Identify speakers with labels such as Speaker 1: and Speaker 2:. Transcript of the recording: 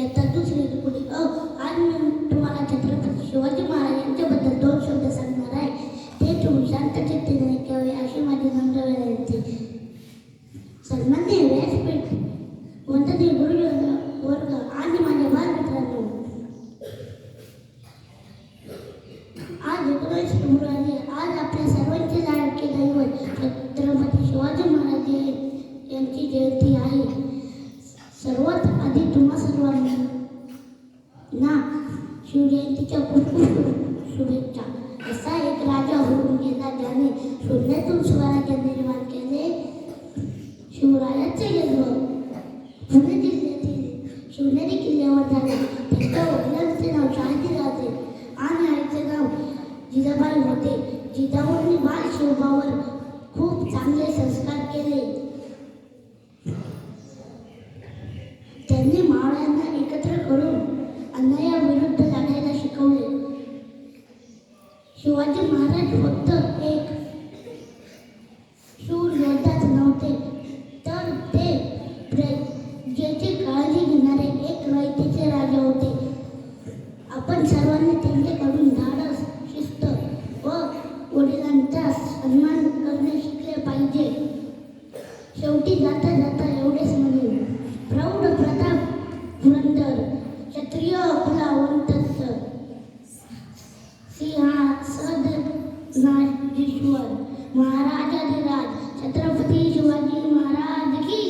Speaker 1: इयत्ता दुसरी पुढील आज मी तुम्हाला छत्रपती शिवाजी महाराज यांच्याबद्दल 2 शब्द सांगणार आहे. ते तुम्ही शांत चित्ताने ऐकावे अशी माझी नम्र विनंती. सन्माननीय व्यासपीठ, वंदनीय गुरुजन वर्ग आणि माझ्या बालमित्रांनो, आज 19 फेब्रुवारी आज आपल्या सर्वांचे लाडके दैवत छत्रपती शिवाजी महाराज यांची जयंती आहे. सर्वात आधी तुम्हा सर्वांना शिवजयंतीच्या खूप खूप शुभेच्छा. असा एक राजा होऊन गेला ज्याने शून्यातून स्वराज्य निर्माण केले. शिवरायांचे जन्म पुणे जिल्ह्यातील शिवनेरी किल्ल्यावर झाले. त्यांच्या वडिलांचे नाव शहाजीराजे आणि आईचे नाव जिजाबाई होते. जिजाऊंनी बाल शिवबावर खूप चांगले संस्कार केले. त्यांनी मावळ्यांना एकत्र करून अन्यायाविरुद्ध लढायला शिकवले. शिवाजी महाराज फक्त एक शूर योद्धाच नव्हते, तर ते प्रजेची काळजी घेणारे एक रयतेचे राजा होते. आपण सर्वांनी त्यांच्याकडून धाडस, शिस्त व वडिलांचा सन्मान करणे शिकले पाहिजे. शेवटी जाता जाता एवढेच म्हणेन, प्रौढ प्रताप पुरंदर क्षत्रिय कुलावंतच सिंहासनाधीश्वर महाराजाधिराज छत्रपती शिवाजी महाराज की